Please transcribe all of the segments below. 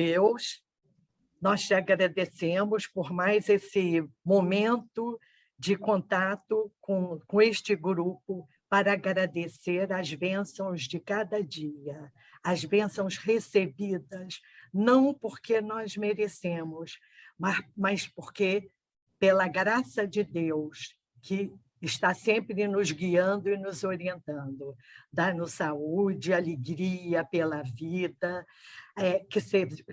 Deus, nós te agradecemos por mais esse momento de contato com este grupo para agradecer as bênçãos de cada dia, as bênçãos recebidas, não porque nós merecemos, mas porque, pela graça de Deus, que está sempre nos guiando e nos orientando. Dá-nos saúde, alegria pela vida,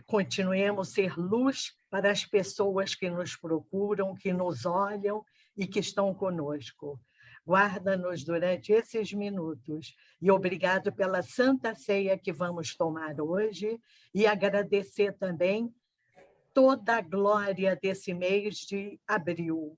continuemos a ser luz para as pessoas que nos procuram, que nos olham e que estão conosco. Guarda-nos durante esses minutos e obrigado pela Santa Ceia que vamos tomar hoje e agradecer também toda a glória desse mês de abril,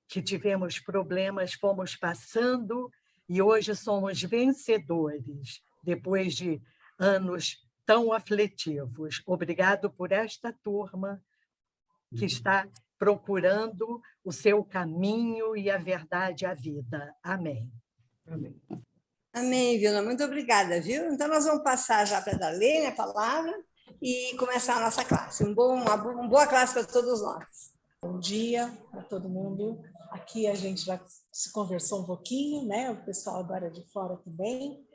que tivemos problemas, fomos passando e hoje somos vencedores, depois de anos tão aflitivos. Obrigado por esta turma que está procurando o seu caminho e a verdade, a vida. Amém. Amém. Amém, Vilma. Muito obrigada, viu? Então, nós vamos passar já para a Darlene a palavra e começar a nossa classe. Uma boa classe para todos nós. Bom dia para todo mundo. Aqui a gente já se conversou um pouquinho, né? O pessoal agora de fora também.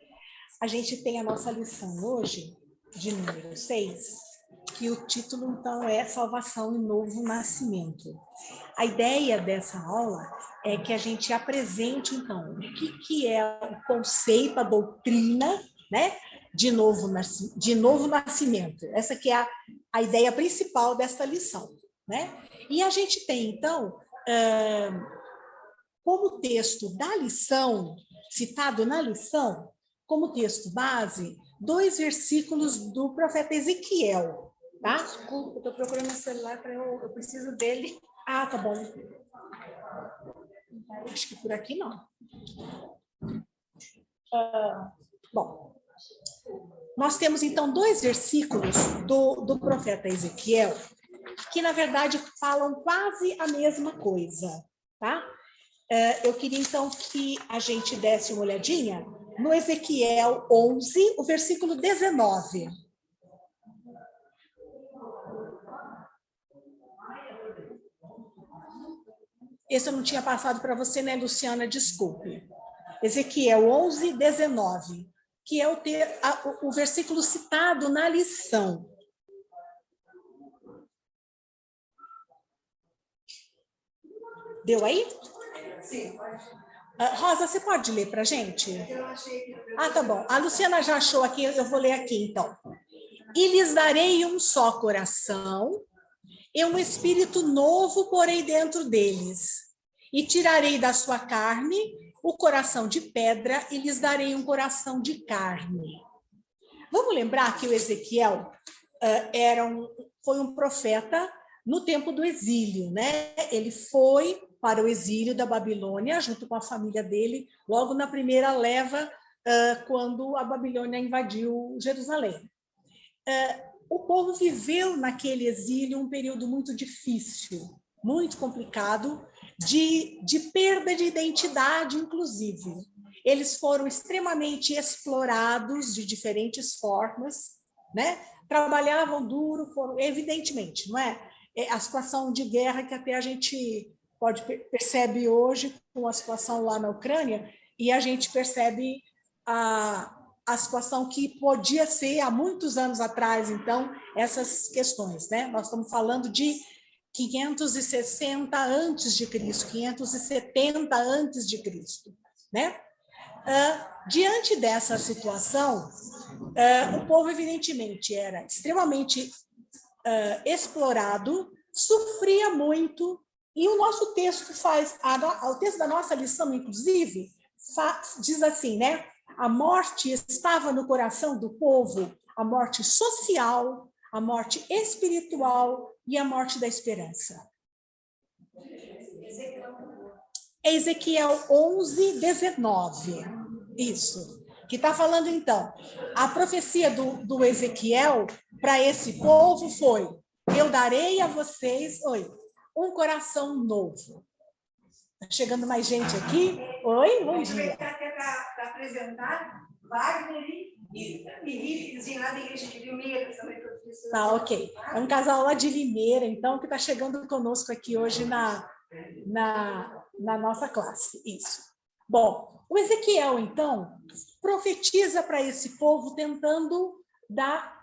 A gente tem a nossa lição hoje, de número 6, que o título, então, é Salvação e Novo Nascimento. A ideia dessa aula é que a gente apresente, então, o que é o conceito, a doutrina, né? De novo nascimento. Essa que é a ideia principal desta lição, né? E a gente tem, então, como texto da lição, citado na lição, como texto base, 2 versículos do profeta Ezequiel. Tá? Desculpa, eu estou procurando no celular, eu preciso dele. Ah, tá bom. Acho que por aqui não. Bom, nós temos, então, 2 versículos do profeta Ezequiel, que, na verdade, falam quase a mesma coisa, tá? Eu queria, então, que a gente desse uma olhadinha no Ezequiel 11, o versículo 19. Esse eu não tinha passado para você, né, Luciana? Desculpe. Ezequiel 11, 19, que é o versículo citado na lição. Deu aí? Sim. Rosa, você pode ler para a gente? Eu achei. Ah, tá bom. A Luciana já achou aqui, eu vou ler aqui, então. E lhes darei um só coração, e um espírito novo porei dentro deles. E tirarei da sua carne o coração de pedra, e lhes darei um coração de carne. Vamos lembrar que o Ezequiel foi um profeta no tempo do exílio, né? Ele foi para o exílio da Babilônia, junto com a família dele, logo na primeira leva, quando a Babilônia invadiu Jerusalém. O povo viveu naquele exílio um período muito difícil, muito complicado, de perda de identidade, inclusive. Eles foram extremamente explorados de diferentes formas, né? Trabalhavam duro, evidentemente, não é? A situação de guerra que até a gente percebe hoje com a situação lá na Ucrânia, e a gente percebe a situação que podia ser há muitos anos atrás, então, essas questões, né? Nós estamos falando de 560 antes de Cristo, 570 antes de Cristo, né? Diante dessa situação, o povo, evidentemente, era extremamente explorado, sofria muito, e o nosso texto o texto da nossa lição, inclusive, diz assim, né? A morte estava no coração do povo, a morte social, a morte espiritual e a morte da esperança. Ezequiel 11, 19. Isso. Que está falando, então, a profecia do Ezequiel para esse povo foi: eu darei a vocês, um coração novo. Está chegando mais gente aqui? Oi, bom dia. Para apresentar Wagner e E vizinho lá da igreja de Limeira também. Tá, ok. É um casal lá de Limeira, então, que está chegando conosco aqui hoje na nossa classe. Isso. Bom, o Ezequiel, então, profetiza para esse povo, tentando dar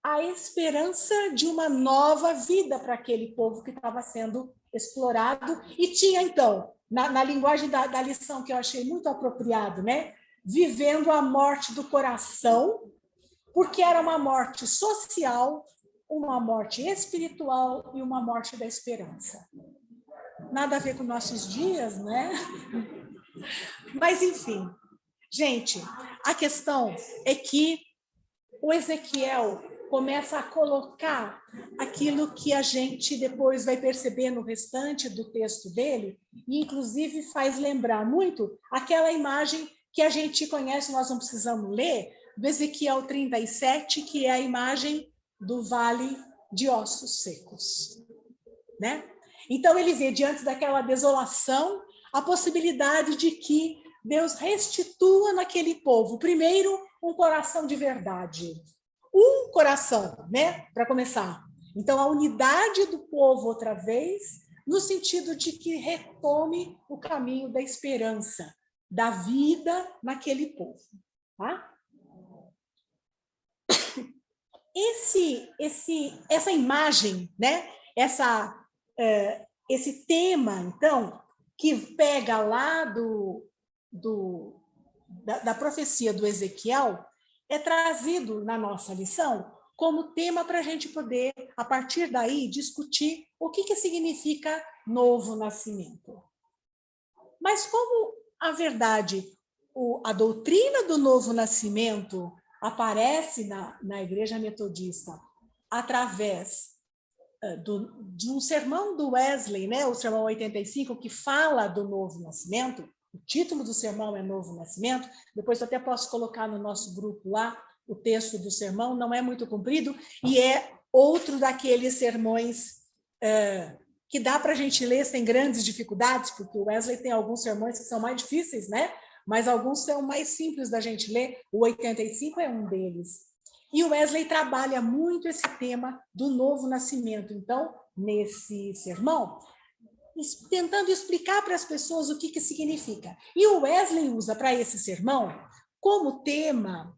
a esperança de uma nova vida para aquele povo que estava sendo explorado. E tinha, então, na linguagem da lição, que eu achei muito apropriado, né? Vivendo a morte do coração, porque era uma morte social, uma morte espiritual e uma morte da esperança. Nada a ver com nossos dias, né? Mas, enfim. Gente, a questão é que o Ezequiel começa a colocar aquilo que a gente depois vai perceber no restante do texto dele, e inclusive faz lembrar muito aquela imagem que a gente conhece, nós não precisamos ler, do Ezequiel 37, que é a imagem do vale de ossos secos, né? Então ele vê diante daquela desolação a possibilidade de que Deus restitua naquele povo, primeiro, um coração de verdade. Um coração, né? Para começar. Então, a unidade do povo outra vez, no sentido de que retome o caminho da esperança, da vida naquele povo. Tá? Essa imagem, né? Esse tema, então, que pega lá da profecia do Ezequiel, é trazido na nossa lição como tema para a gente poder, a partir daí, discutir o que significa novo nascimento. Mas como a verdade, a doutrina do novo nascimento aparece na Igreja Metodista através de um sermão do Wesley, né, o sermão 85, que fala do novo nascimento. O título do sermão é Novo Nascimento. Depois eu até posso colocar no nosso grupo lá o texto do sermão, não é muito comprido, e é outro daqueles sermões que dá para a gente ler sem grandes dificuldades, porque o Wesley tem alguns sermões que são mais difíceis, né? Mas alguns são mais simples da gente ler. O 85 é um deles. E o Wesley trabalha muito esse tema do novo nascimento. Então, nesse sermão, tentando explicar para as pessoas o que significa. E o Wesley usa para esse sermão como tema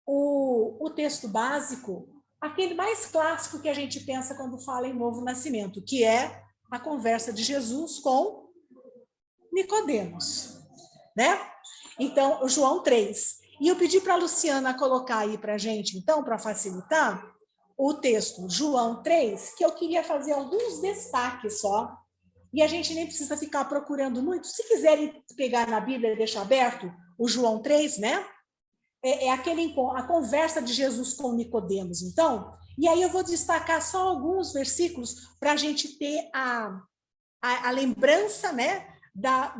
o texto básico, aquele mais clássico que a gente pensa quando fala em novo nascimento, que é a conversa de Jesus com Nicodemos, né? Então, o João 3. E eu pedi para a Luciana colocar aí para a gente, então, para facilitar, o texto João 3, que eu queria fazer alguns destaques só, e a gente nem precisa ficar procurando muito. Se quiserem pegar na Bíblia e deixar aberto o João 3, né? A conversa de Jesus com Nicodemos, então. E aí eu vou destacar só alguns versículos para a gente ter a lembrança, né,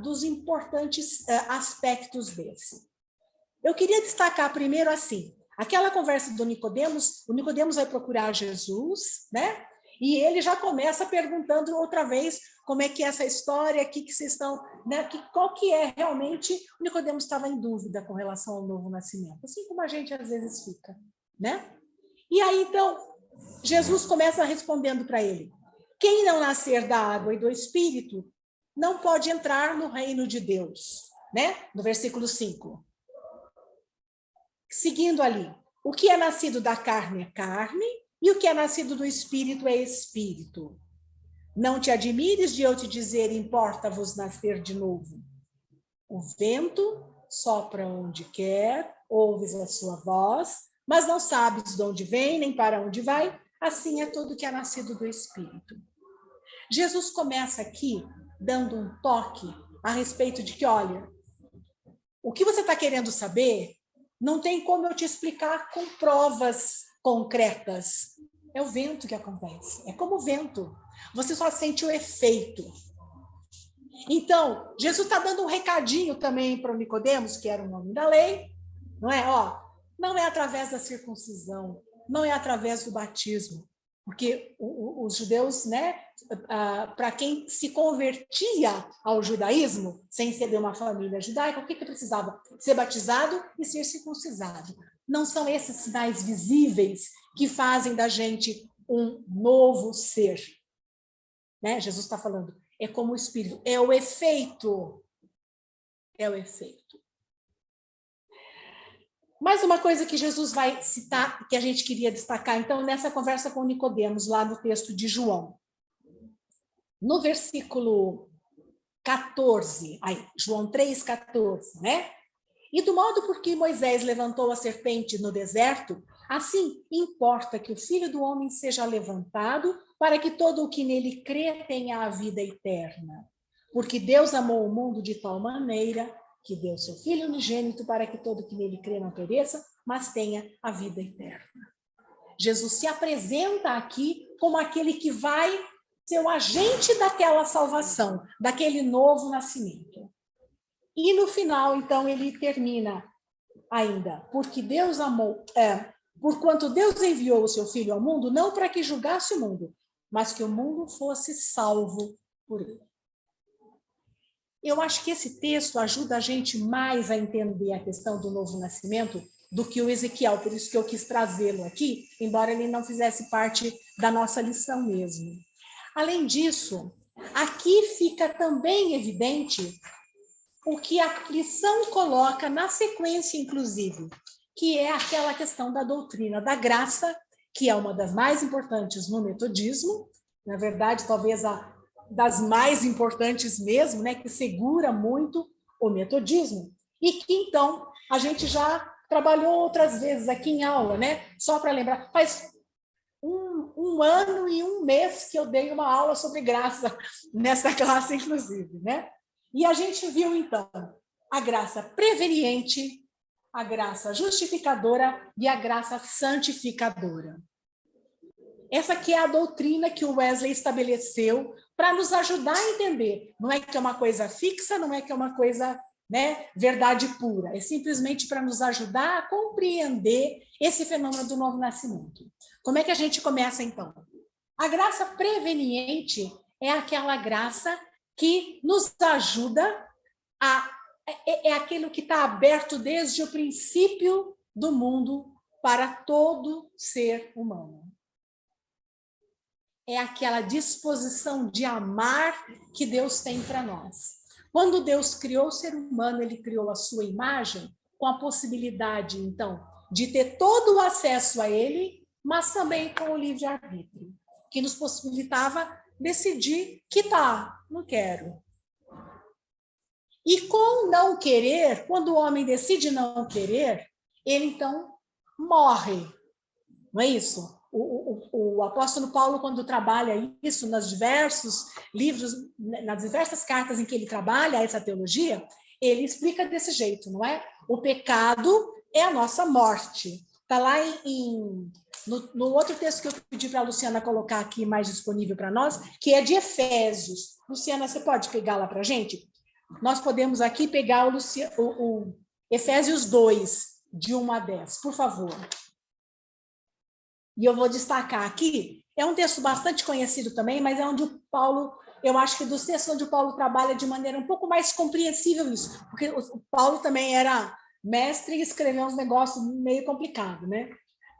dos importantes aspectos desse. Eu queria destacar primeiro assim, aquela conversa do Nicodemos, o Nicodemos vai procurar Jesus, né? E ele já começa perguntando outra vez como é que é essa história, o que vocês estão, né? Qual que é realmente. O Nicodemos estava em dúvida com relação ao novo nascimento, assim como a gente às vezes fica, né? E aí, então, Jesus começa respondendo para ele: quem não nascer da água e do Espírito não pode entrar no reino de Deus, né? No versículo 5. Seguindo ali, o que é nascido da carne é carne, e o que é nascido do Espírito é Espírito. Não te admires de eu te dizer, importa-vos nascer de novo. O vento sopra onde quer, ouves a sua voz, mas não sabes de onde vem, nem para onde vai. Assim é tudo que é nascido do Espírito. Jesus começa aqui dando um toque a respeito de que, olha, o que você está querendo saber não tem como eu te explicar com provas concretas. É o vento que acontece. É como o vento. Você só sente o efeito. Então, Jesus está dando um recadinho também para o Nicodemos, que era um homem da lei, não é? Ó, não é através da circuncisão, não é através do batismo, porque os judeus, né, para quem se convertia ao judaísmo, sem ser de uma família judaica, o que precisava? Ser batizado e ser circuncisado. Não são esses sinais visíveis que fazem da gente um novo ser. Né? Jesus está falando, é como o Espírito, é o efeito. É o efeito. Mais uma coisa que Jesus vai citar, que a gente queria destacar, então, nessa conversa com Nicodemos, lá no texto de João. No versículo 14, João 3,14, né? E do modo por que Moisés levantou a serpente no deserto, assim importa que o Filho do Homem seja levantado, para que todo o que nele crê tenha a vida eterna. Porque Deus amou o mundo de tal maneira que deu seu Filho unigênito para que todo que nele crê não pereça, mas tenha a vida eterna. Jesus se apresenta aqui como aquele que vai ser o agente daquela salvação, daquele novo nascimento. E no final, então, ele termina ainda, porque Deus amou, porquanto Deus enviou o seu Filho ao mundo, não para que julgasse o mundo, mas que o mundo fosse salvo por ele. Eu acho que esse texto ajuda a gente mais a entender a questão do novo nascimento do que o Ezequiel, por isso que eu quis trazê-lo aqui, embora ele não fizesse parte da nossa lição mesmo. Além disso, aqui fica também evidente o que a lição coloca na sequência, inclusive, que é aquela questão da doutrina da graça, que é uma das mais importantes no metodismo, na verdade, talvez das mais importantes mesmo, né, que segura muito o metodismo, e que, então, a gente já trabalhou outras vezes aqui em aula, né? Só para lembrar, faz um ano e um mês que eu dei uma aula sobre graça, nessa classe, inclusive, né? E a gente viu, então, a graça preveniente, a graça justificadora e a graça santificadora. Essa aqui é a doutrina que o Wesley estabeleceu para nos ajudar a entender. Não é que é uma coisa fixa, não é que é uma coisa, né, verdade pura. É simplesmente para nos ajudar a compreender esse fenômeno do novo nascimento. Como é que a gente começa, então? A graça preveniente é aquela graça que nos ajuda é aquilo que está aberto desde o princípio do mundo para todo ser humano. É aquela disposição de amar que Deus tem para nós. Quando Deus criou o ser humano, ele criou a sua imagem com a possibilidade, então, de ter todo o acesso a ele, mas também com o livre-arbítrio, que nos possibilitava decidir que não quero. E com não querer, quando o homem decide não querer, ele, então, morre. Não é isso? O apóstolo Paulo, quando trabalha isso nos diversos livros, nas diversas cartas em que ele trabalha essa teologia, ele explica desse jeito, não é? O pecado é a nossa morte. Está lá no outro texto que eu pedi para a Luciana colocar aqui, mais disponível para nós, que é de Efésios. Luciana, você pode pegar lá para a gente? Nós podemos aqui pegar o Efésios 2, de 1 a 10, por favor. E eu vou destacar aqui, é um texto bastante conhecido também, mas é onde o Paulo, eu acho que dos textos onde o Paulo trabalha de maneira um pouco mais compreensível isso, porque o Paulo também era mestre e escreveu uns negócios meio complicados, né?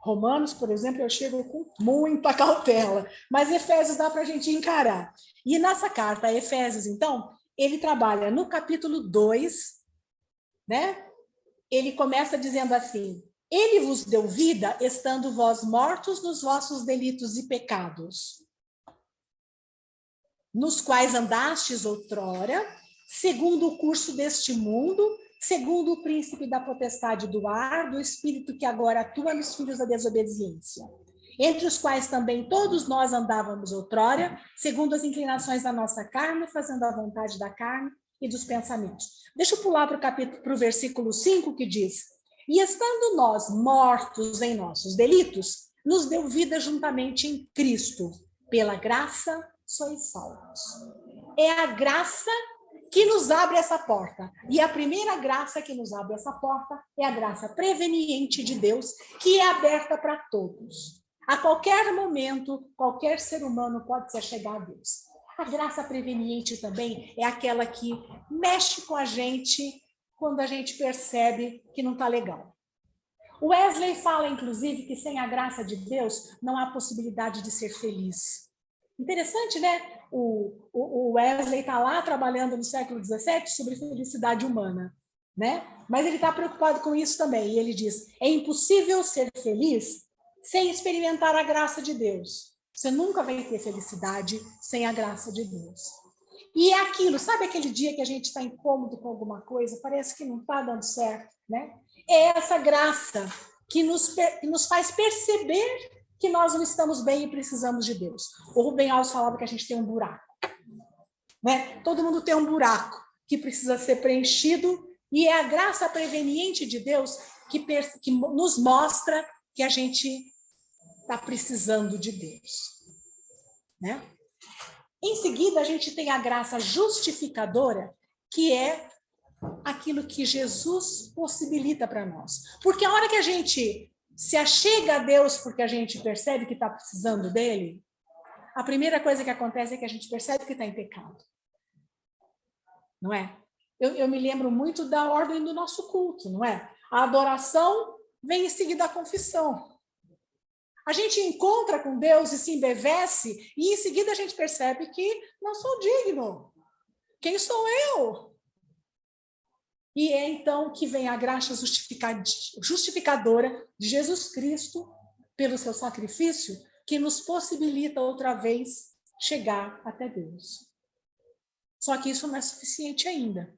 Romanos, por exemplo, eu chego com muita cautela, mas Efésios dá para a gente encarar. E nessa carta, Efésios, então, ele trabalha no capítulo 2, né? Ele começa dizendo assim: ele vos deu vida, estando vós mortos nos vossos delitos e pecados, nos quais andastes outrora, segundo o curso deste mundo, segundo o príncipe da potestade do ar, do espírito que agora atua nos filhos da desobediência, entre os quais também todos nós andávamos outrora, segundo as inclinações da nossa carne, fazendo a vontade da carne e dos pensamentos. Deixa eu pular para o versículo 5, que diz: e estando nós mortos em nossos delitos, nos deu vida juntamente em Cristo. Pela graça sois salvos. É a graça que nos abre essa porta. E a primeira graça que nos abre essa porta é a graça preveniente de Deus, que é aberta para todos. A qualquer momento, qualquer ser humano pode se achegar a Deus. A graça preveniente também é aquela que mexe com a gente quando a gente percebe que não está legal. O Wesley fala, inclusive, que sem a graça de Deus não há possibilidade de ser feliz. Interessante, né? O Wesley está lá trabalhando no século XVII sobre felicidade humana, né? Mas ele está preocupado com isso também. E ele diz, é impossível ser feliz sem experimentar a graça de Deus. Você nunca vai ter felicidade sem a graça de Deus. E é aquilo, sabe aquele dia que a gente está incômodo com alguma coisa, parece que não está dando certo, né? É essa graça que nos faz perceber que nós não estamos bem e precisamos de Deus. O Rubem Alves falava que a gente tem um buraco, né? Todo mundo tem um buraco que precisa ser preenchido e é a graça preveniente de Deus que nos mostra que a gente está precisando de Deus, né? Em seguida, a gente tem a graça justificadora, que é aquilo que Jesus possibilita para nós. Porque a hora que a gente se achega a Deus porque a gente percebe que está precisando dele, a primeira coisa que acontece é que a gente percebe que está em pecado. Não é? Eu me lembro muito da ordem do nosso culto, não é? A adoração vem em seguida a confissão. A gente encontra com Deus e se embevece, e em seguida a gente percebe que não sou digno. Quem sou eu? E é então que vem a graça justificadora de Jesus Cristo, pelo seu sacrifício, que nos possibilita outra vez chegar até Deus. Só que isso não é suficiente ainda.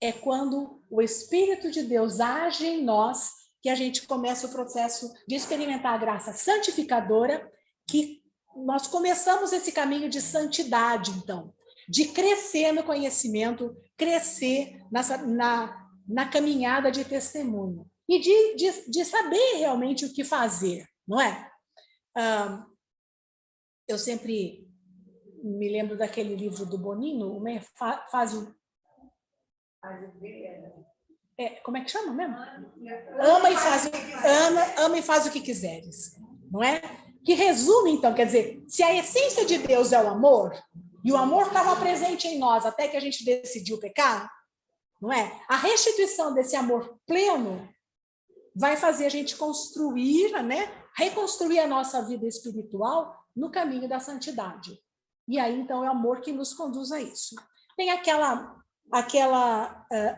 É quando o Espírito de Deus age em nós que a gente começa o processo de experimentar a graça santificadora, que nós começamos esse caminho de santidade, então, de crescer no conhecimento, crescer na caminhada de testemunho e de saber realmente o que fazer, não é? Eu sempre me lembro daquele livro do Bonino, como é que chama mesmo? Ama e faz o que quiseres, não é? Que resume, então, quer dizer, se a essência de Deus é o amor, e o amor estava presente em nós até que a gente decidiu pecar, não é? A restituição desse amor pleno vai fazer a gente construir, né? Reconstruir a nossa vida espiritual no caminho da santidade. E aí, então, é o amor que nos conduz a isso. Tem aquela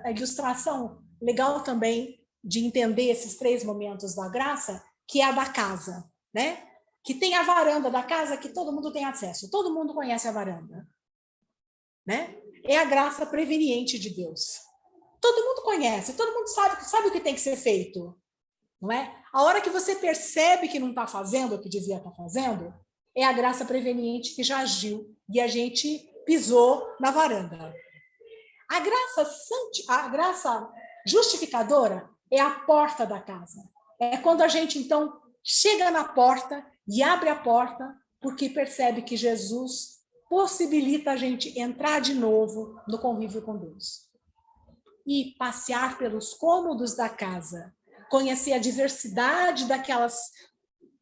ilustração legal também de entender esses 3 momentos da graça, que é a da casa, né? Que tem a varanda da casa que todo mundo tem acesso, todo mundo conhece a varanda, né? É a graça preveniente de Deus. Todo mundo conhece, todo mundo sabe o que tem que ser feito, não é? A hora que você percebe que não está fazendo o que devia estar fazendo, é a graça preveniente que já agiu e a gente pisou na varanda. A graça justificadora é a porta da casa. É quando a gente, então, chega na porta e abre a porta porque percebe que Jesus possibilita a gente entrar de novo no convívio com Deus. E passear pelos cômodos da casa, conhecer a diversidade daquelas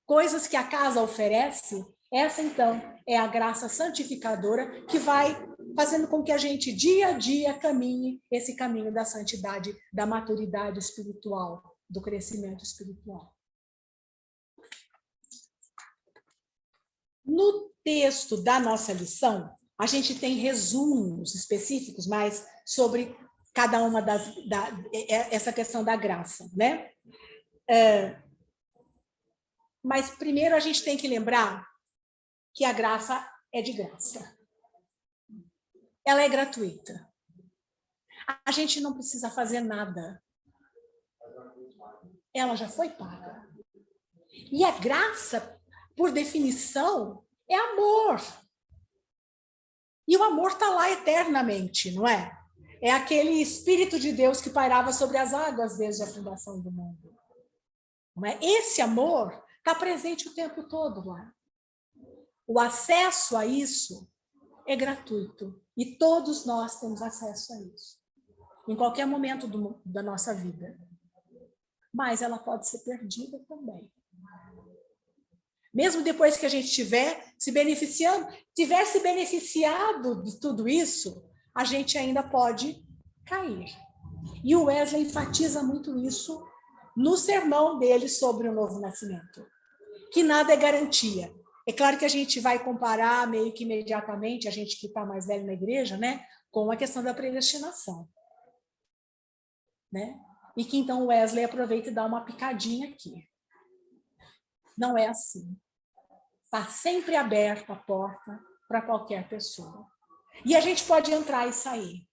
coisas que a casa oferece, essa, então, é a graça santificadora que vai fazendo com que a gente, dia a dia, caminhe esse caminho da santidade, da maturidade espiritual, do crescimento espiritual. No texto da nossa lição, a gente tem resumos específicos mais sobre cada uma essa questão da graça, né? Mas primeiro a gente tem que lembrar que a graça é de graça. Ela é gratuita. A gente não precisa fazer nada. Ela já foi paga. E a graça, por definição, é amor. E o amor está lá eternamente, não é? É aquele Espírito de Deus que pairava sobre as águas desde a fundação do mundo. Não é? Esse amor está presente o tempo todo lá. O acesso a isso é gratuito. E todos nós temos acesso a isso. Em qualquer momento da nossa vida. Mas ela pode ser perdida também. Mesmo depois que a gente tiver se beneficiado de tudo isso, a gente ainda pode cair. E o Wesley enfatiza muito isso no sermão dele sobre o novo nascimento, que nada é garantia. É claro que a gente vai comparar meio que imediatamente, a gente que está mais velho na igreja, né, com a questão da predestinação. Né? E que então o Wesley aproveita e dá uma picadinha aqui. Não é assim. Está sempre aberta a porta para qualquer pessoa. E a gente pode entrar e sair.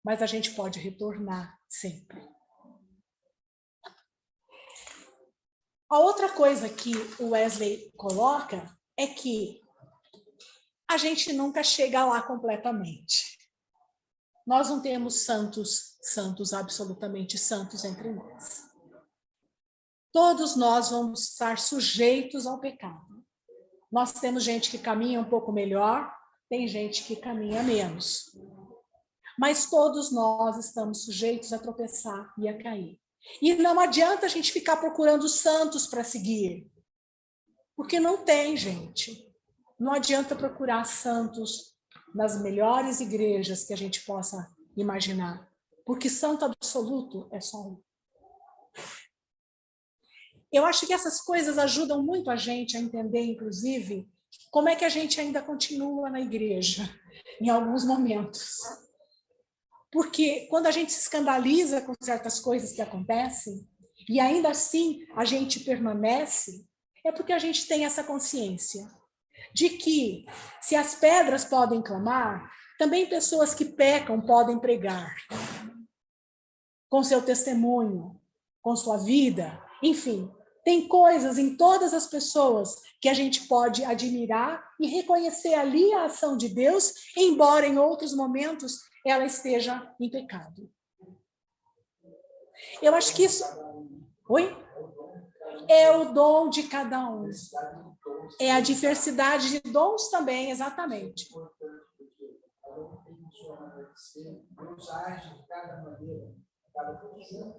Mas a gente pode retornar sempre. A outra coisa que o Wesley coloca é que a gente nunca chega lá completamente. Nós não temos santos, absolutamente santos entre nós. Todos nós vamos estar sujeitos ao pecado. Nós temos gente que caminha um pouco melhor, tem gente que caminha menos. Mas todos nós estamos sujeitos a tropeçar e a cair. E não adianta a gente ficar procurando santos para seguir. Porque não tem, gente. Não adianta procurar santos nas melhores igrejas que a gente possa imaginar. Porque santo absoluto é só um. Eu acho que essas coisas ajudam muito a gente a entender, inclusive, como é que a gente ainda continua na igreja, em alguns momentos. Porque quando a gente se escandaliza com certas coisas que acontecem, e ainda assim a gente permanece, é porque a gente tem essa consciência de que, se as pedras podem clamar, também pessoas que pecam podem pregar. Com seu testemunho, com sua vida, enfim. Tem coisas em todas as pessoas que a gente pode admirar e reconhecer ali a ação de Deus, embora em outros momentos ela esteja em pecado. Eu acho que isso... Oi? É o dom de cada um. É a diversidade de dons também, exatamente. Deus age de cada maneira, cada pessoa,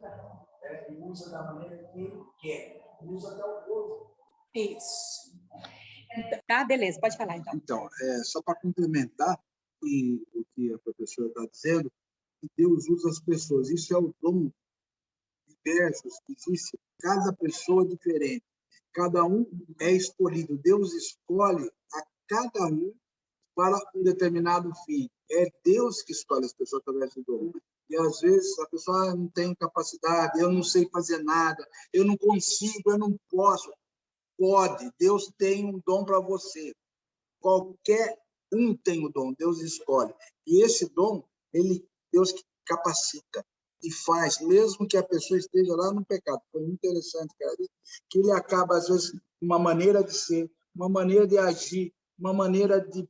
e usa da maneira que ele quer. Usa até o povo. Isso. Tá, beleza, pode falar então. Então, só para complementar o que a professora está dizendo, que Deus usa as pessoas. Isso é o dom diversos que existe, cada pessoa diferente. Cada um é escolhido. Deus escolhe a cada um para um determinado fim. É Deus que escolhe as pessoas através do dom. E, às vezes, a pessoa não tem capacidade, eu não sei fazer nada, eu não consigo, eu não posso. Pode, Deus tem um dom para você. Qualquer um tem o dom, Deus escolhe. E esse dom, Deus capacita e faz, mesmo que a pessoa esteja lá no pecado. Foi muito interessante, cara, que ele acaba, às vezes, uma maneira de ser, uma maneira de agir, uma maneira de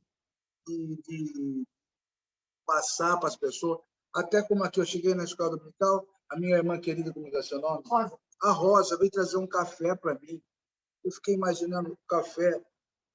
passar para as pessoas. Até como aqui eu cheguei na escola dominical, a minha irmã querida, como é seu nome? Rosa. A Rosa veio trazer um café para mim. Eu fiquei imaginando o café.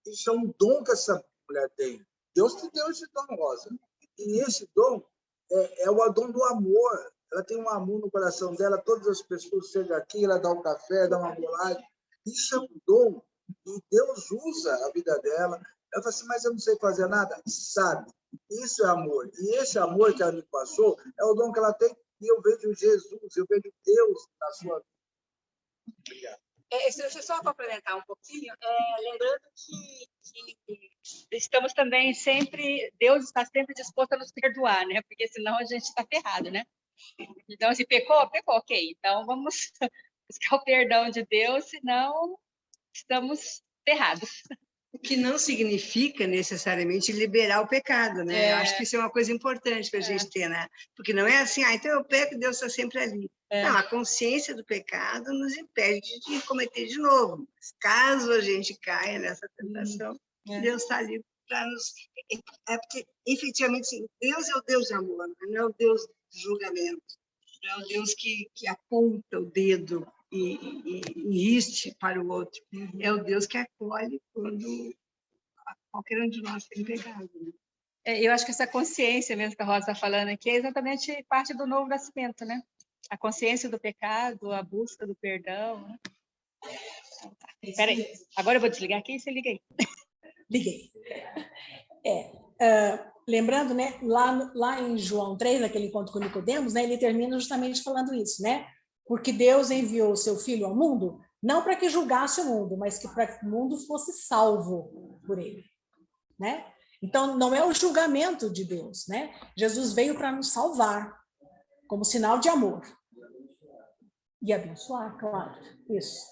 Isso é um dom que essa mulher tem. Deus te deu esse dom, Rosa. E esse dom é o dom do amor. Ela tem um amor no coração dela. Todas as pessoas chegam aqui, ela dá um café, dá uma bolagem. Isso é um dom. E Deus usa a vida dela. Ela fala assim, mas eu não sei fazer nada. Sabe? Isso é amor. E esse amor que ela me passou é o dom que ela tem. E eu vejo Jesus, eu vejo Deus na sua vida. Obrigado. Deixa eu só complementar um pouquinho, lembrando que estamos também sempre, Deus está sempre disposto a nos perdoar, né? Porque senão a gente está ferrado, né? Então, se pecou, ok. Então, vamos buscar o perdão de Deus, senão estamos ferrados. O que não significa necessariamente liberar o pecado, né? Eu acho que isso é uma coisa importante para a gente ter, né? Porque não é assim, então eu peco e Deus está sempre ali. Não, a consciência do pecado nos impede de cometer de novo. Caso a gente caia nessa tentação, Deus está ali para nos... porque, efetivamente, sim, Deus é o Deus de amor, não é o Deus de julgamento. Não é o Deus que aponta o dedo e insiste para o outro. É o Deus que acolhe quando qualquer um de nós tem pecado. Né? Eu acho que essa consciência mesmo que a Rosa está falando aqui é exatamente parte do novo nascimento, né? A consciência do pecado, a busca do perdão. Né? Espera aí. Agora eu vou desligar aqui e você liga aí. Liguei. Lembrando, né, lá em João 3, naquele encontro com Nicodemos, né, ele termina justamente falando isso, né? Porque Deus enviou o seu Filho ao mundo, não para que julgasse o mundo, mas que para que o mundo fosse salvo por ele, né? Então, não é o julgamento de Deus, né? Jesus veio para nos salvar, como sinal de amor. E abençoar, claro. Isso.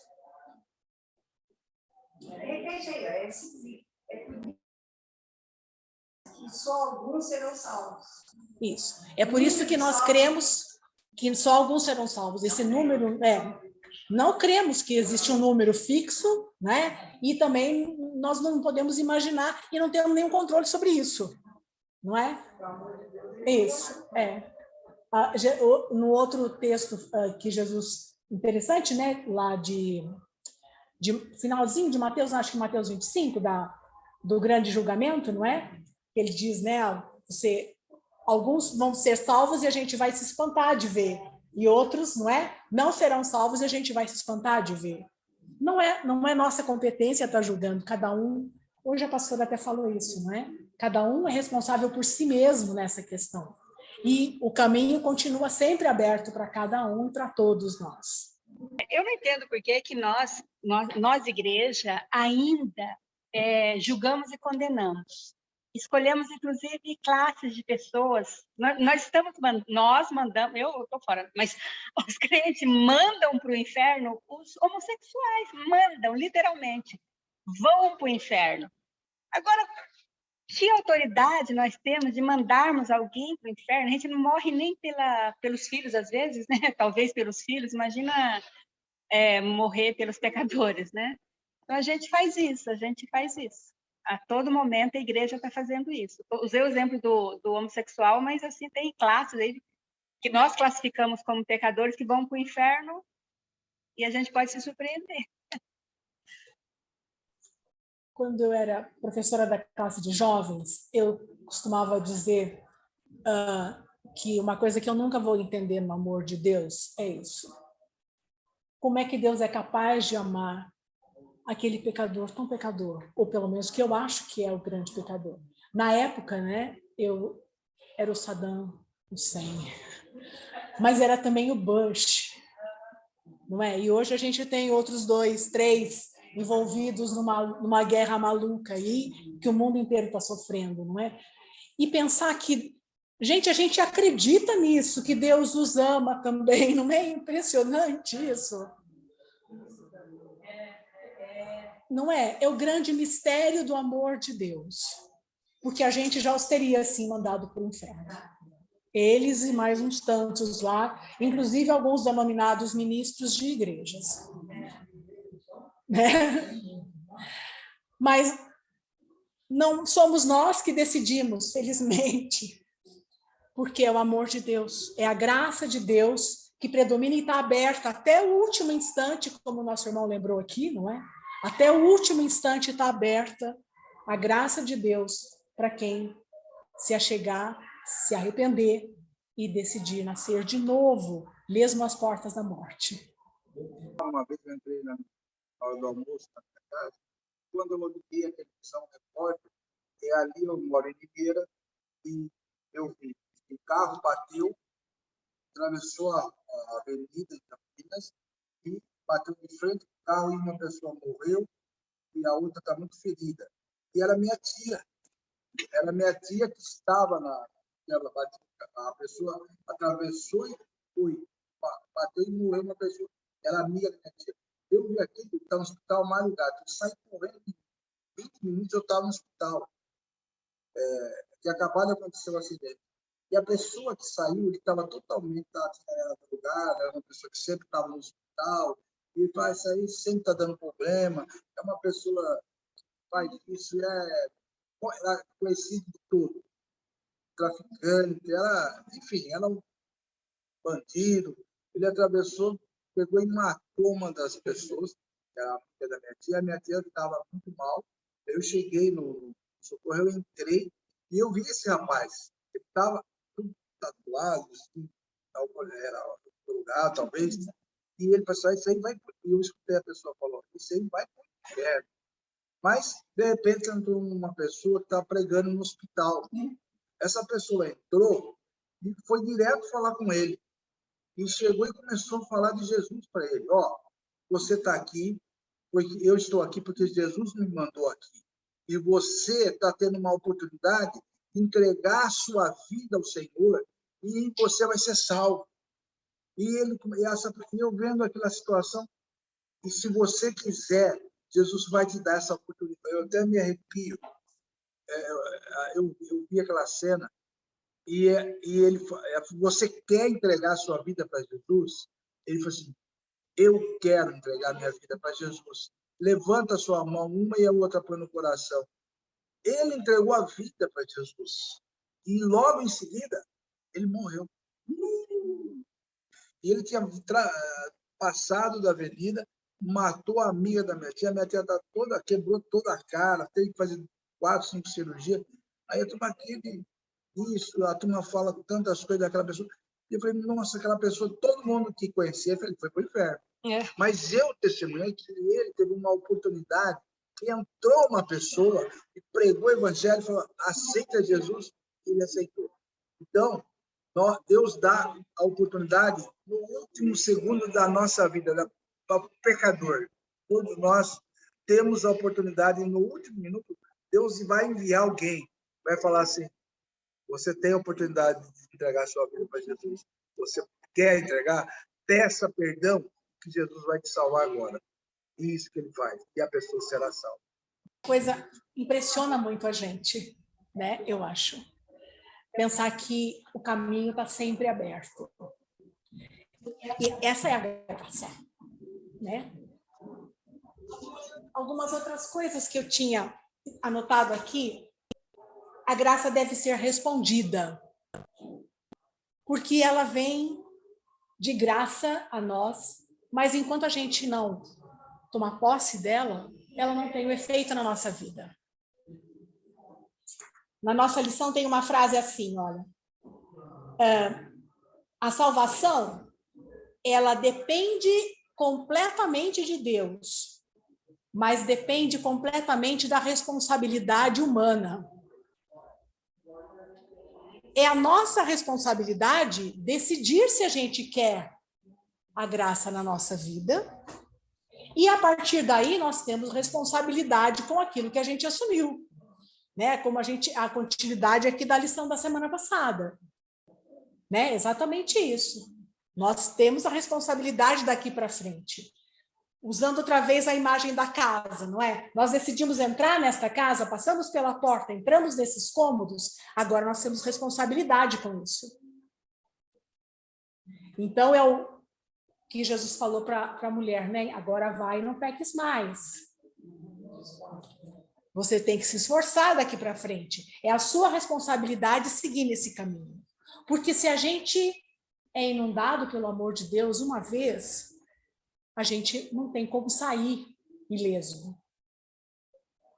Que só alguns serão salvos. Isso. É por isso que nós cremos que só alguns serão salvos. Esse número, não cremos que existe um número fixo, né? E também nós não podemos imaginar e não temos nenhum controle sobre isso, não é? Isso, no outro texto que Jesus, interessante, né? Lá de finalzinho de Mateus, acho que Mateus 25, do grande julgamento, não é? Ele diz, né? Alguns vão ser salvos e a gente vai se espantar de ver, e outros, não é? Não serão salvos e a gente vai se espantar de ver. Não é nossa competência estar julgando, cada um. Hoje a pastora até falou isso, não é? Cada um é responsável por si mesmo nessa questão. E o caminho continua sempre aberto para cada um e para todos nós. Eu não entendo por que nós igreja, ainda julgamos e condenamos. Escolhemos, inclusive, classes de pessoas. Nós mandamos, eu estou fora, mas os crentes mandam para o inferno, os homossexuais mandam, literalmente, vão para o inferno. Agora, que autoridade nós temos de mandarmos alguém para o inferno? A gente não morre nem pelos filhos, às vezes, né? Talvez pelos filhos, imagina morrer pelos pecadores, né? Então, a gente faz isso. A todo momento a igreja está fazendo isso. Usei o exemplo do homossexual, mas assim tem classes aí que nós classificamos como pecadores que vão para o inferno e a gente pode se surpreender. Quando eu era professora da classe de jovens, eu costumava dizer que uma coisa que eu nunca vou entender no amor de Deus é isso. Como é que Deus é capaz de amar aquele pecador tão pecador, ou pelo menos que eu acho que é o grande pecador. Na época, né, eu era o Saddam Hussein, mas era também o Bush, não é? E hoje a gente tem outros 2, 3 envolvidos numa guerra maluca aí, que o mundo inteiro está sofrendo, não é? E pensar que, gente, a gente acredita nisso, que Deus os ama também, não é impressionante isso? Não é? É o grande mistério do amor de Deus. Porque a gente já os teria, assim, mandado para o inferno. Eles e mais uns tantos lá, inclusive alguns denominados ministros de igrejas. Né? Mas não somos nós que decidimos, felizmente. Porque é o amor de Deus, é a graça de Deus que predomina e está aberta até o último instante, como o nosso irmão lembrou aqui, não é? Até o último instante está aberta a graça de Deus para quem se achegar, se arrepender e decidir nascer de novo, mesmo às portas da morte. Uma vez eu entrei na hora do almoço na minha casa, quando eu liguei a televisão repórter, ali eu moro em Limeira, e eu vi que o carro bateu, atravessou a avenida em Campinas e bateu de frente com o carro e uma pessoa morreu e a outra está muito ferida. E era minha tia. Era minha tia que estava naquela batida. A pessoa atravessou e foi. Bateu e morreu uma pessoa. Era amiga da minha tia. Eu vi aqui que está no hospital madrugada. Eu saí correndo, em 20 minutos eu estava no hospital. Que acabado de acontecer o acidente. E a pessoa que saiu, ele estava totalmente drogada, era uma pessoa que sempre estava no hospital, e faz isso aí, sempre está dando problema, é uma pessoa que faz isso, é conhecido de tudo, traficante, enfim, era um bandido, ele atravessou, pegou e matou uma das pessoas, que era a amiga da minha tia estava muito mal, eu cheguei no socorro, eu entrei, e eu vi esse rapaz, ele estava tudo tatuado, assim, era outro lugar, talvez, E ele falou assim, isso aí vai... Eu escutei a pessoa falar, isso aí vai para o inferno. Mas, de repente, entrou uma pessoa que está pregando no hospital. Essa pessoa entrou e foi direto falar com ele. E chegou e começou a falar de Jesus para ele. Ó, você está aqui, porque eu estou aqui porque Jesus me mandou aqui. E você está tendo uma oportunidade de entregar a sua vida ao Senhor e você vai ser salvo. E eu vendo aquela situação, e se você quiser, Jesus vai te dar essa oportunidade. Eu até me arrepio. Eu vi aquela cena, e ele, você quer entregar a sua vida para Jesus? Ele falou assim, eu quero entregar minha vida para Jesus. Levanta a sua mão, uma e a outra põe no coração. Ele entregou a vida para Jesus. E logo em seguida, ele morreu. E ele tinha passado da avenida, matou a amiga da minha tia tá toda, quebrou toda a cara, teve que fazer 4, 5 cirurgias. Aí a turma a turma fala tantas coisas daquela pessoa. E eu falei, nossa, aquela pessoa, todo mundo que conhecia, foi para o inferno. Mas eu testemunhei que ele teve uma oportunidade, que entrou uma pessoa e pregou o evangelho, falou, aceita Jesus, e ele aceitou. Então, Deus dá a oportunidade no último segundo da nossa vida, para o pecador. Todos nós temos a oportunidade, no último minuto, Deus vai enviar alguém, vai falar assim, você tem a oportunidade de entregar a sua vida para Jesus. Você quer entregar? Peça perdão, que Jesus vai te salvar agora. Isso que ele faz, e a pessoa será salva. Coisa impressiona muito a gente, né? Eu acho. Pensar que o caminho está sempre aberto. E essa é a graça, né? Algumas outras coisas que eu tinha anotado aqui, a graça deve ser respondida, porque ela vem de graça a nós, mas enquanto a gente não tomar posse dela, ela não tem o efeito na nossa vida. Na nossa lição tem uma frase assim, olha, a salvação, ela depende completamente de Deus, mas depende completamente da responsabilidade humana. É a nossa responsabilidade decidir se a gente quer a graça na nossa vida, e a partir daí nós temos responsabilidade com aquilo que a gente assumiu, né? Como a continuidade aqui da lição da semana passada, né? Exatamente isso. Nós temos a responsabilidade daqui para frente. Usando outra vez a imagem da casa, não é? Nós decidimos entrar nesta casa, passamos pela porta, entramos nesses cômodos, agora nós temos responsabilidade com isso. Então, é o que Jesus falou para a mulher, né? Agora vai e não peques mais. Você tem que se esforçar daqui para frente. É a sua responsabilidade seguir nesse caminho. Porque se a gente é inundado pelo amor de Deus uma vez, a gente não tem como sair ileso.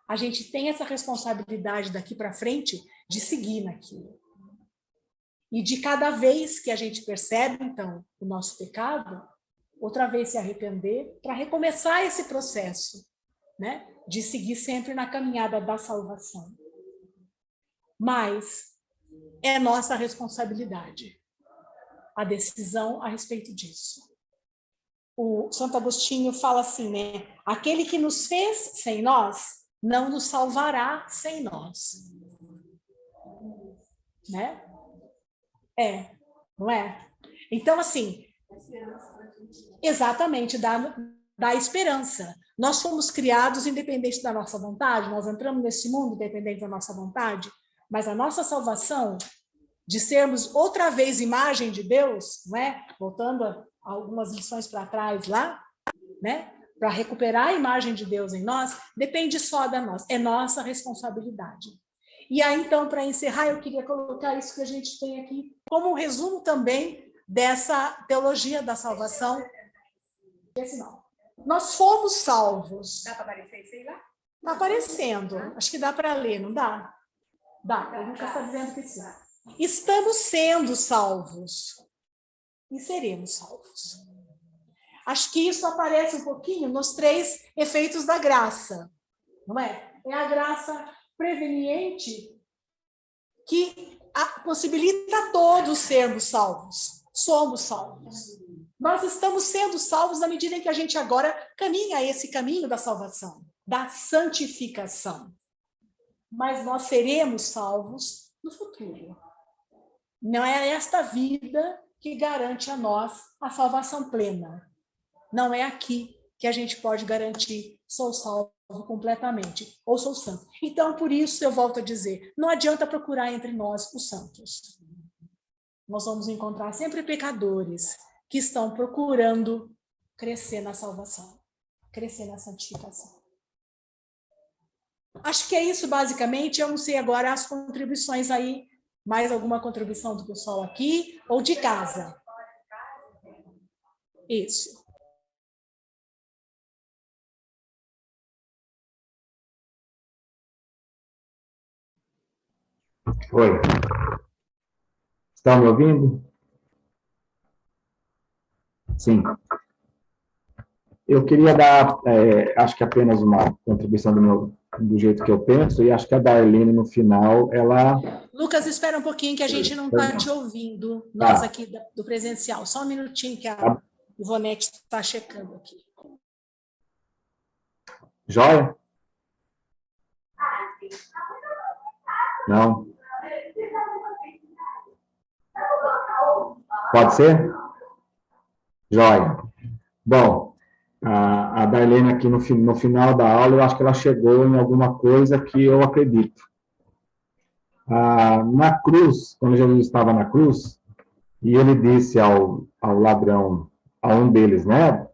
A gente tem essa responsabilidade daqui para frente de seguir naquilo. E de cada vez que a gente percebe, então, o nosso pecado, outra vez se arrepender, para recomeçar esse processo, né? De seguir sempre na caminhada da salvação. Mas é nossa responsabilidade a decisão a respeito disso. O Santo Agostinho fala assim, né? Aquele que nos fez sem nós, não nos salvará sem nós. Né? Não é? Então, assim, exatamente, dá esperança. Nós fomos criados independente da nossa vontade, nós entramos nesse mundo independente da nossa vontade, mas a nossa salvação, de sermos outra vez imagem de Deus, não é? Voltando a algumas lições para trás lá, né? Para recuperar a imagem de Deus em nós, depende só da nós, é nossa responsabilidade. E aí, então, para encerrar, eu queria colocar isso que a gente tem aqui como um resumo também dessa teologia da salvação. Esse não. Nós fomos salvos. Dá para aparecer isso aí lá? Está aparecendo. Acho que dá para ler, não dá? Dá. O Lucas está dizendo que sim. Estamos sendo salvos. E seremos salvos. Acho que isso aparece um pouquinho nos 3 efeitos da graça, não é? É a graça preveniente que possibilita a todos sermos salvos. Somos salvos. Nós estamos sendo salvos na medida em que a gente agora caminha esse caminho da salvação, da santificação. Mas nós seremos salvos no futuro. Não é esta vida que garante a nós a salvação plena. Não é aqui que a gente pode garantir, sou salvo completamente, ou sou santo. Então, por isso, eu volto a dizer, não adianta procurar entre nós os santos. Nós vamos encontrar sempre pecadores que estão procurando crescer na salvação, crescer na santificação. Acho que é isso, basicamente. Eu não sei agora as contribuições aí, mais alguma contribuição do pessoal aqui, ou de casa. Isso. Oi. Estão me ouvindo? Sim. Eu queria dar, acho que apenas uma contribuição do jeito que eu penso, e acho que a Darlene, no final, ela... Lucas, espera um pouquinho que a gente não está te ouvindo, nós aqui do presencial. Só um minutinho que a Ivonete está checando aqui. Joia? Não? Pode ser? Joia. Bom, a Darlene aqui no final da aula, eu acho que ela chegou em alguma coisa que eu acredito. Na cruz, quando Jesus estava na cruz, e ele disse ao ladrão, a um deles, né,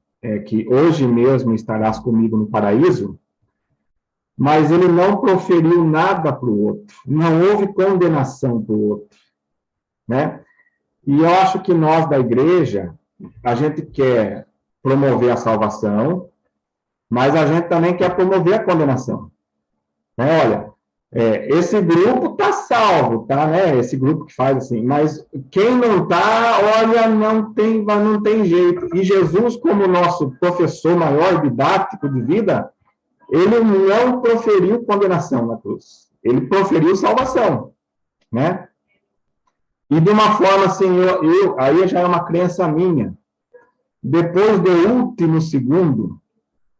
que hoje mesmo estarás comigo no paraíso, mas ele não proferiu nada para o outro, não houve condenação para o outro, né? E eu acho que nós, da igreja, a gente quer promover a salvação, mas a gente também quer promover a condenação. Né? Olha, esse grupo está salvo, tá? Né? Esse grupo que faz assim, mas quem não está, olha, não tem jeito. E Jesus, como nosso professor maior, didático de vida, ele não proferiu condenação na cruz. Ele proferiu salvação, né? E de uma forma assim, aí já é uma crença minha. Depois do último segundo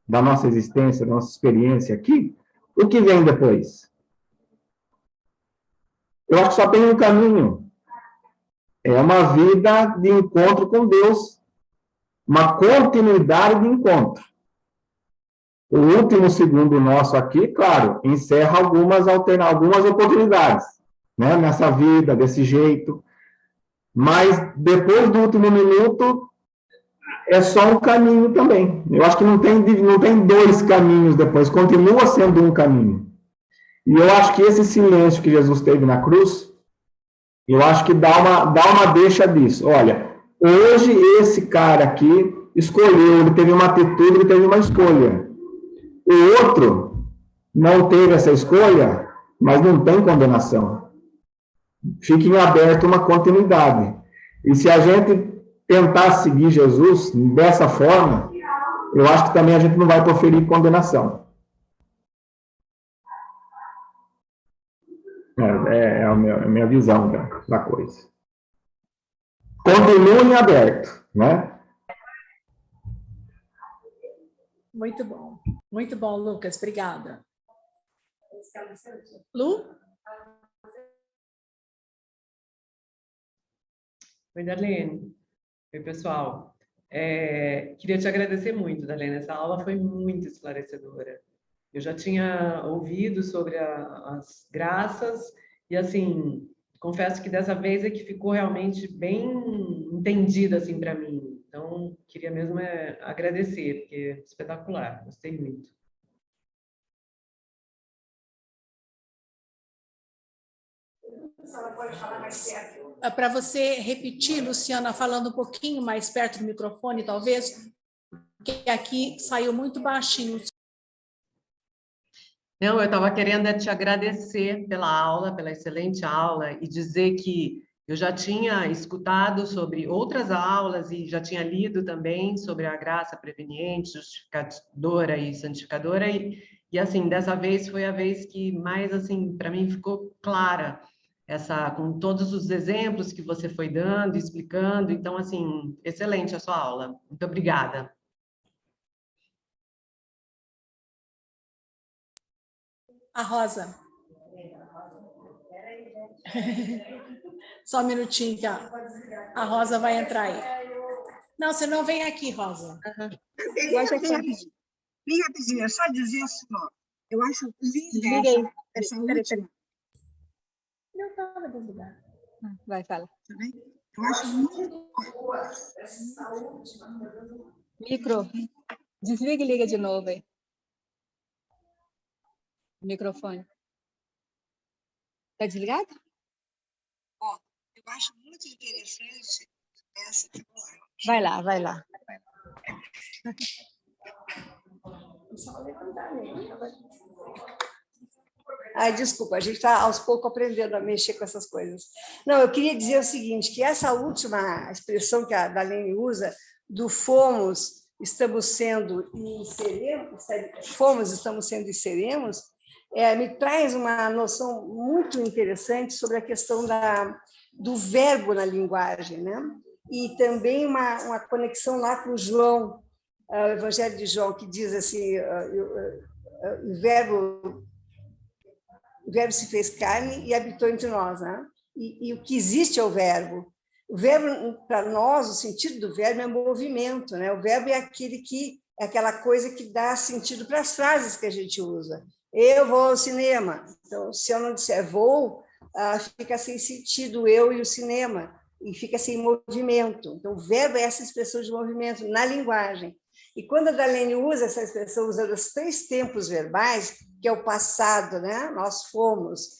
da nossa existência, da nossa experiência aqui, o que vem depois? Eu acho que só tem um caminho. É uma vida de encontro com Deus, uma continuidade de encontro. O último segundo nosso aqui, claro, encerra algumas oportunidades, né, nessa vida, desse jeito. Mas depois do último minuto, é só um caminho também. Eu acho que não tem 2 caminhos depois, continua sendo um caminho. E eu acho que esse silêncio que Jesus teve na cruz, eu acho que dá uma deixa disso. Olha, hoje esse cara aqui escolheu, ele teve uma atitude, ele teve uma escolha. O outro não teve essa escolha, mas não tem condenação. Fica em aberto uma continuidade. E se a gente tentar seguir Jesus dessa forma, eu acho que também a gente não vai proferir condenação. É a minha visão da coisa. Continue em aberto, né? Muito bom, Lucas, obrigada. Lu? Oi, Darlene. Oi, pessoal. Queria te agradecer muito, Darlene. Essa aula foi muito esclarecedora. Eu já tinha ouvido sobre as graças e, assim, confesso que dessa vez é que ficou realmente bem entendida, assim, para mim. Então, queria mesmo agradecer, porque é espetacular. Gostei muito. Para você repetir, Luciana, falando um pouquinho mais perto do microfone, talvez, porque aqui saiu muito baixinho. Não, eu estava querendo te agradecer pela aula, pela excelente aula, e dizer que Eu já tinha escutado sobre outras aulas e já tinha lido também sobre a graça preveniente, justificadora e santificadora, e assim, dessa vez foi a vez que mais, assim, para mim ficou clara, com todos os exemplos que você foi dando, explicando. Então, assim, excelente a sua aula. Muito obrigada. A Rosa. Só um minutinho, que a Rosa vai entrar aí. Não, você não vem aqui, Rosa. Bem rapidinho, é só dizer assim, ó, eu acho linda essa última. Não estava desligado. Vai, fala. Tá bem? Eu acho muito boa. Micro. Desliga e liga de novo aí. Microfone. Tá desligado? Ó, eu acho muito interessante essa. Vai lá, vai lá. Desculpa, a gente está aos poucos aprendendo a mexer com essas coisas. Não, eu queria dizer o seguinte, que essa última expressão que a Darlene usa, do fomos, estamos sendo e seremos, fomos, estamos sendo e seremos, me traz uma noção muito interessante sobre a questão do verbo na linguagem, né? E também uma conexão lá com João, o Evangelho de João, que diz assim, o verbo se fez carne e habitou entre nós, né? E o que existe é o verbo. O verbo, para nós, o sentido do verbo é movimento, né? O verbo é aquela coisa que dá sentido para as frases que a gente usa. Eu vou ao cinema. Então, se eu não disser vou, fica sem sentido eu e o cinema, e fica sem movimento. Então, o verbo é essa expressão de movimento na linguagem. E quando a Darlene usa essa expressão, usando os 3 tempos verbais, que é o passado, né? Nós fomos,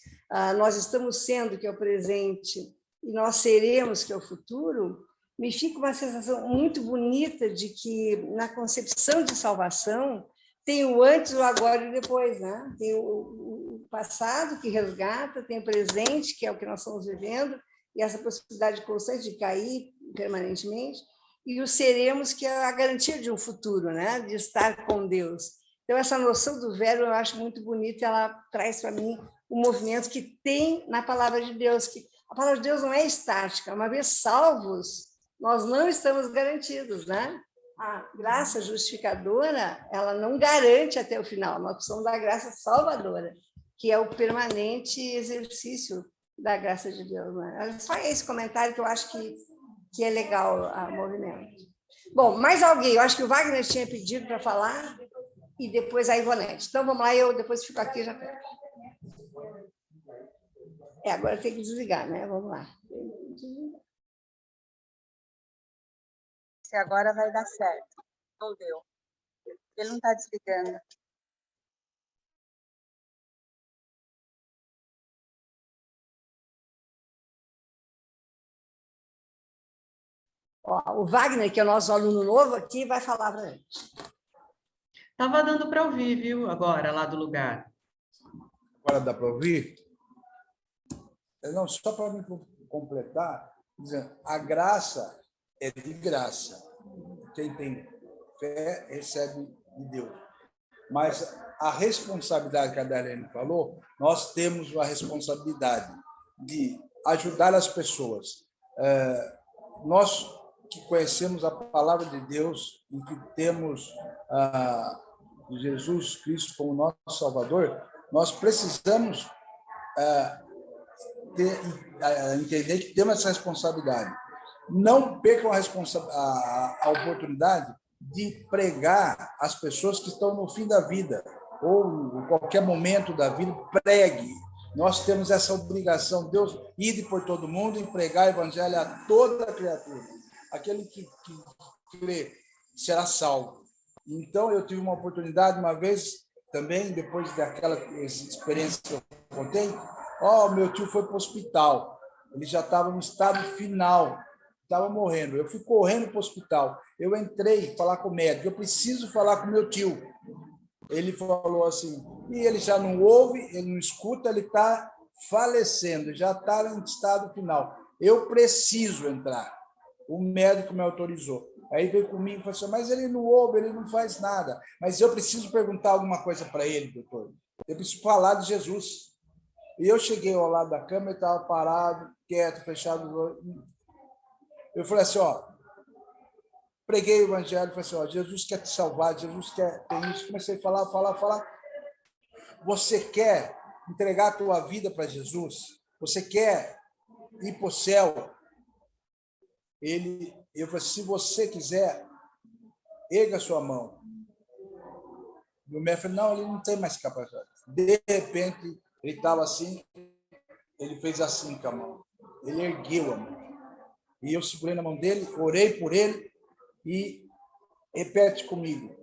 nós estamos sendo, que é o presente, e nós seremos, que é o futuro, me fica uma sensação muito bonita de que, na concepção de salvação, tem o antes, o agora e o depois, né? Tem o passado, que resgata, tem o presente, que é o que nós estamos vivendo, e essa possibilidade constante de cair permanentemente, e o seremos, que é a garantia de um futuro, né? De estar com Deus. Então, essa noção do verbo eu acho muito bonita, ela traz para mim um movimento que tem na palavra de Deus, que a palavra de Deus não é estática, uma vez salvos, nós não estamos garantidos, né? A graça justificadora, ela não garante até o final, nós precisamos da graça salvadora, que é o permanente exercício da graça de Deus, né? Só esse comentário que eu acho que é legal, o movimento. Bom, mais alguém? Eu acho que o Wagner tinha pedido para falar, e depois a Ivonete. Então, vamos lá, eu depois fico aqui e já pego. Agora tem que desligar, né? Vamos lá. Se agora vai dar certo. Ou deu. Ele não está desligando. O Wagner, que é o nosso aluno novo aqui, vai falar para a gente. Estava dando para ouvir, viu? Agora, lá do lugar. Agora dá para ouvir? Não, só para me completar, dizendo, a graça é de graça. Quem tem fé recebe de Deus. Mas a responsabilidade que a Darlene falou, nós temos a responsabilidade de ajudar as pessoas. Nós que conhecemos a palavra de Deus e que temos Jesus Cristo como nosso Salvador, nós precisamos entender que temos essa responsabilidade. Não percam a oportunidade de pregar às pessoas que estão no fim da vida, ou em qualquer momento da vida, pregue. Nós temos essa obrigação, Deus, ir por todo mundo e pregar o evangelho a toda a criatura. Aquele que crê será salvo. Então, eu tive uma oportunidade, uma vez, também, depois daquela experiência que eu contei, meu tio foi para o hospital. Ele já estava no estado final, estava morrendo. Eu fui correndo para o hospital. Eu entrei falar com o médico. Eu preciso falar com meu tio. Ele falou assim, e ele já não ouve, ele não escuta, ele está falecendo, já está em estado final. eu preciso entrar. O médico me autorizou. Aí veio comigo e falou assim, mas ele não ouve, ele não faz nada. Mas eu preciso perguntar alguma coisa para ele, doutor. Eu preciso falar de Jesus. E eu cheguei ao lado da cama, ele estava parado, quieto, fechado. Eu falei assim, ó, preguei o evangelho, falei assim, ó, Jesus quer te salvar, Jesus quer ter isso. Comecei a falar. Você quer entregar a tua vida para Jesus? Você quer ir para o céu? Eu falei, se você quiser, erga a sua mão. E o médico falou, não, ele não tem mais capacidade. De repente, ele estava assim, ele fez assim com a mão. Ele ergueu a mão. E eu segurei na mão dele, orei por ele e repete comigo.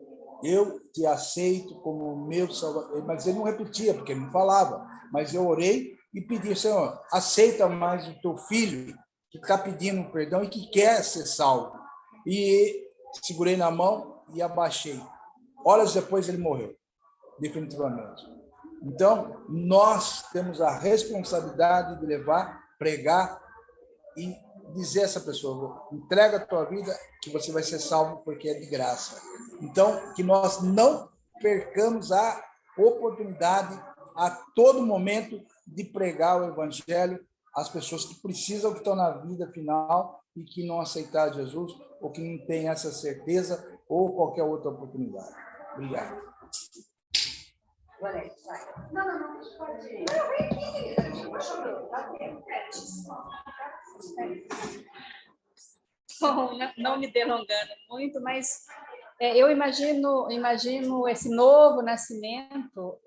Eu te aceito como meu salvador. Mas ele não repetia, porque ele não falava. Mas eu orei e pedi, Senhor, aceita mais o teu filho que está pedindo perdão e que quer ser salvo. E segurei na mão e abaixei. Horas depois ele morreu, definitivamente. Então, nós temos a responsabilidade de levar, pregar e dizer a essa pessoa, entrega a tua vida que você vai ser salvo porque é de graça. Então, que nós não percamos a oportunidade a todo momento de pregar o evangelho às pessoas que precisam, que estão na vida final e que não aceitaram Jesus ou que não têm essa certeza ou qualquer outra oportunidade. Obrigado. Não, pode ir. Bom, não me delongando muito, mas eu imagino esse novo nascimento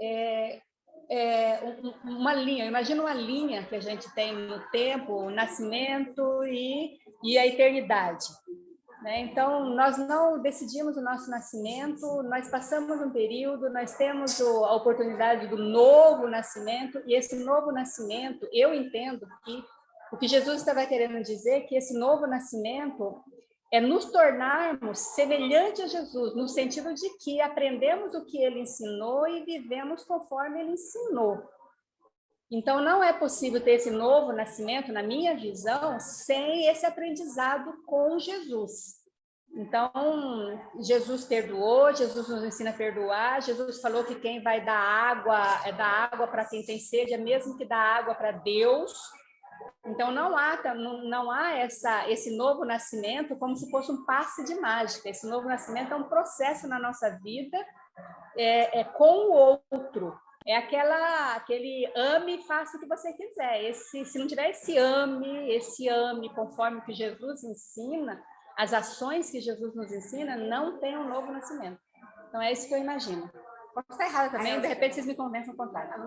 uma linha. Eu imagino uma linha que a gente tem no tempo, o nascimento e a eternidade. Né? Então, nós não decidimos o nosso nascimento, nós passamos um período, nós temos a oportunidade do novo nascimento, e esse novo nascimento, eu entendo que o que Jesus estava querendo dizer é que esse novo nascimento é nos tornarmos semelhantes a Jesus, no sentido de que aprendemos o que ele ensinou e vivemos conforme ele ensinou. Então, não é possível ter esse novo nascimento, na minha visão, sem esse aprendizado com Jesus. Então, Jesus perdoou, Jesus nos ensina a perdoar, Jesus falou que quem vai dar água, dá água para quem tem sede, é mesmo que dá água para Deus. Então, não há esse novo nascimento como se fosse um passe de mágica. Esse novo nascimento é um processo na nossa vida com o outro. É aquele ame e faça o que você quiser. Se não tiver esse ame conforme que Jesus ensina, as ações que Jesus nos ensina, não tem um novo nascimento. Então, é isso que eu imagino. Posso estar errada também, de repente vocês me convencem ao contrário.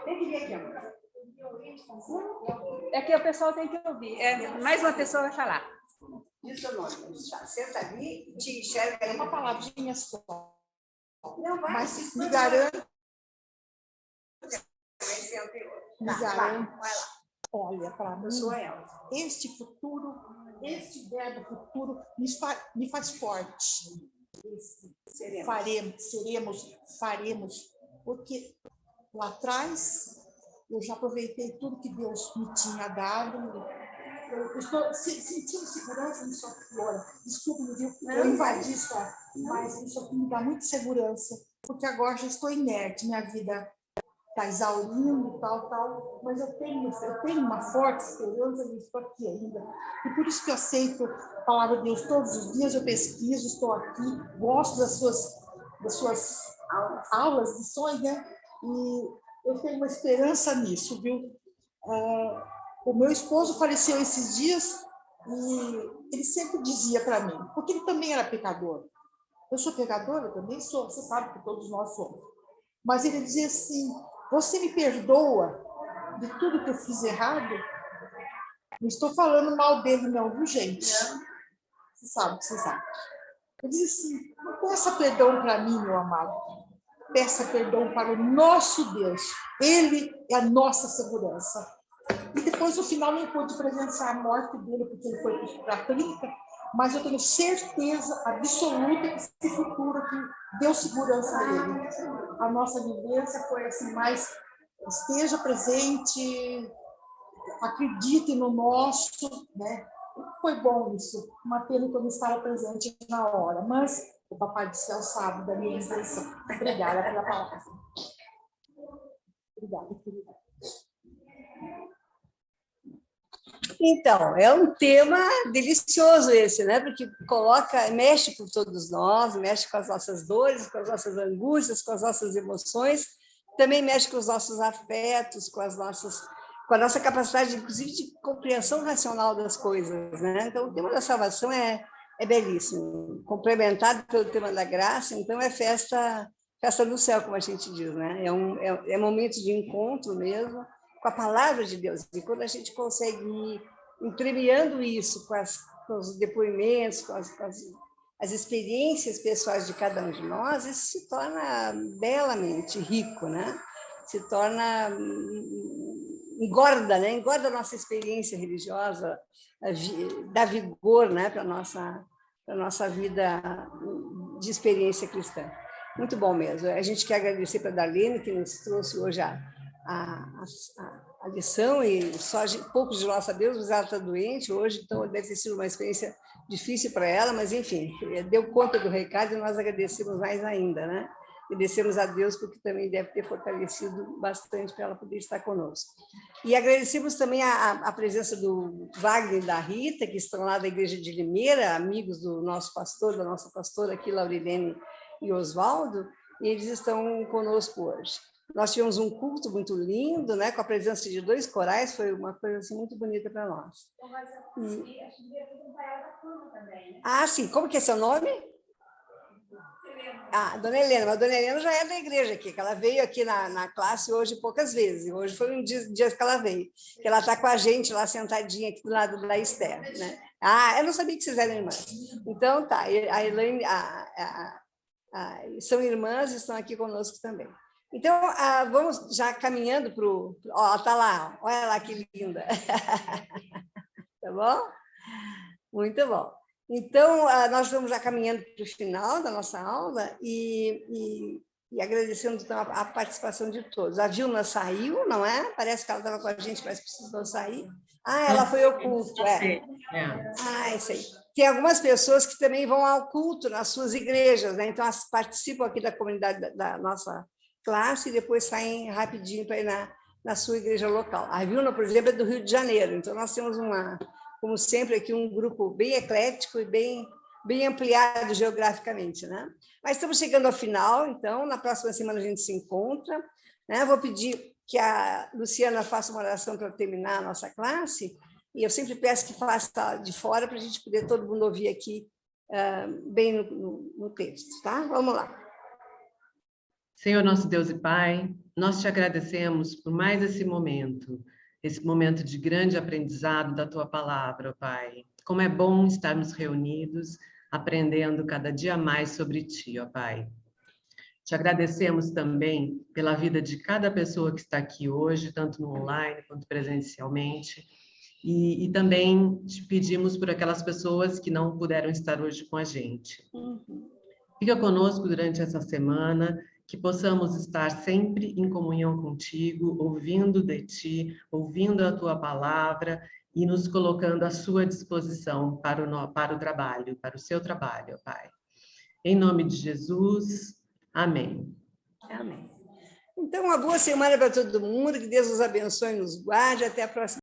Tem que vir aqui. É que o pessoal tem que ouvir. Mais uma pessoa vai falar. Diz o nome. Senta ali, te enxerga aí. Uma palavrinha só. Não, vai. Mas me garanto. Me garanto. Olha, para mim, este futuro, este verbo futuro me faz forte. Faremos, porque lá atrás eu já aproveitei tudo que Deus me tinha dado. Eu estou sentindo segurança nisso aqui, olha. Desculpe, viu? Eu invadi isso, mas isso aqui me dá muita segurança, porque agora já estou inerte, minha vida está exaurindo, tal, mas eu tenho uma forte esperança de estar aqui ainda. E por isso que eu aceito a palavra de Deus todos os dias, eu pesquiso, estou aqui, gosto das suas aulas de sonho, né? E eu tenho uma esperança nisso, viu? O meu esposo faleceu esses dias e ele sempre dizia para mim, porque ele também era pecador. Eu sou pecadora? Eu também sou, você sabe que todos nós somos. Mas ele dizia assim, você me perdoa de tudo que eu fiz errado? Não estou falando mal dele não, viu, gente? Você sabe o que vocês acham. Ele dizia assim, não peça perdão para mim, meu amado. Peça perdão para o nosso Deus. Ele é a nossa segurança. E depois, no final, não pude presenciar a morte dele, porque ele foi para a clínica, mas eu tenho certeza absoluta que esse futuro que deu segurança a ele. A nossa vivência foi assim, mais esteja presente, acreditem no nosso, né? Foi bom isso, uma pena que eu não estava presente na hora, mas o Papai do Céu sabe da minha intenção. Obrigada pela palavra. Obrigada, querida. Então, é um tema delicioso esse, né? Porque mexe com todos nós, mexe com as nossas dores, com as nossas angústias, com as nossas emoções, também mexe com os nossos afetos, com a nossa capacidade, inclusive, de compreensão racional das coisas, né? Então, o tema da salvação é belíssimo, complementado pelo tema da graça, então é festa no céu, como a gente diz, né? É momento de encontro mesmo com a palavra de Deus. E quando a gente consegue ir entremeando isso com os depoimentos, com as experiências pessoais de cada um de nós, isso se torna belamente rico, né? Se torna... engorda, né? Engorda a nossa experiência religiosa, dá vigor, né? para a nossa vida de experiência cristã. Muito bom mesmo. A gente quer agradecer para a Darlene, que nos trouxe hoje a lição, e só poucos de nós sabemos, mas ela está doente hoje, então deve ter sido uma experiência difícil para ela, mas, enfim, deu conta do recado e nós agradecemos mais ainda, né? Agradecemos a Deus, porque também deve ter fortalecido bastante para ela poder estar conosco. E agradecemos também a presença do Wagner e da Rita, que estão lá da Igreja de Limeira, amigos do nosso pastor, da nossa pastora aqui, Laurilene e Oswaldo, e eles estão conosco hoje. Nós tivemos um culto muito lindo, né, com a presença de 2 corais, foi uma coisa assim, muito bonita para nós. Ah, sim, como que é seu nome? Ah, Dona Helena, mas a Dona Helena já é da igreja aqui, que ela veio aqui na classe hoje poucas vezes, hoje foi um dia que ela veio, que ela está com a gente lá sentadinha aqui do lado da Esther, né? Ah, eu não sabia que vocês eram irmãs. Então, tá, a Elaine, são irmãs e estão aqui conosco também. Então, vamos já caminhando para o... Ó, está lá, olha lá que linda. Tá bom? Muito bom. Então, nós estamos já caminhando para o final da nossa aula e agradecendo então, a participação de todos. A Vilma saiu, não é? Parece que ela estava com a gente, mas precisou sair. Ah, ela foi ao culto, é. Ah, isso aí. Tem algumas pessoas que também vão ao culto nas suas igrejas, né? Então, elas participam aqui da comunidade da nossa classe e depois saem rapidinho para ir na sua igreja local. A Vilma, por exemplo, é do Rio de Janeiro, então nós temos como sempre aqui, um grupo bem eclético e bem ampliado geograficamente, né? Mas estamos chegando ao final, então, na próxima semana a gente se encontra, né? Vou pedir que a Luciana faça uma oração para terminar a nossa classe, e eu sempre peço que faça de fora para a gente poder todo mundo ouvir aqui bem no texto, tá? Vamos lá. Senhor nosso Deus e Pai, nós te agradecemos por mais esse momento de grande aprendizado da Tua Palavra, ó Pai. Como é bom estarmos reunidos, aprendendo cada dia mais sobre Ti, ó Pai. Te agradecemos também pela vida de cada pessoa que está aqui hoje, tanto no online quanto presencialmente, e também te pedimos por aquelas pessoas que não puderam estar hoje com a gente. Fica conosco durante essa semana, que possamos estar sempre em comunhão contigo, ouvindo de ti, ouvindo a tua palavra e nos colocando à sua disposição para o trabalho, para o seu trabalho, Pai. Em nome de Jesus, amém. Amém. Então, uma boa semana para todo mundo, que Deus nos abençoe e nos guarde. Até a próxima.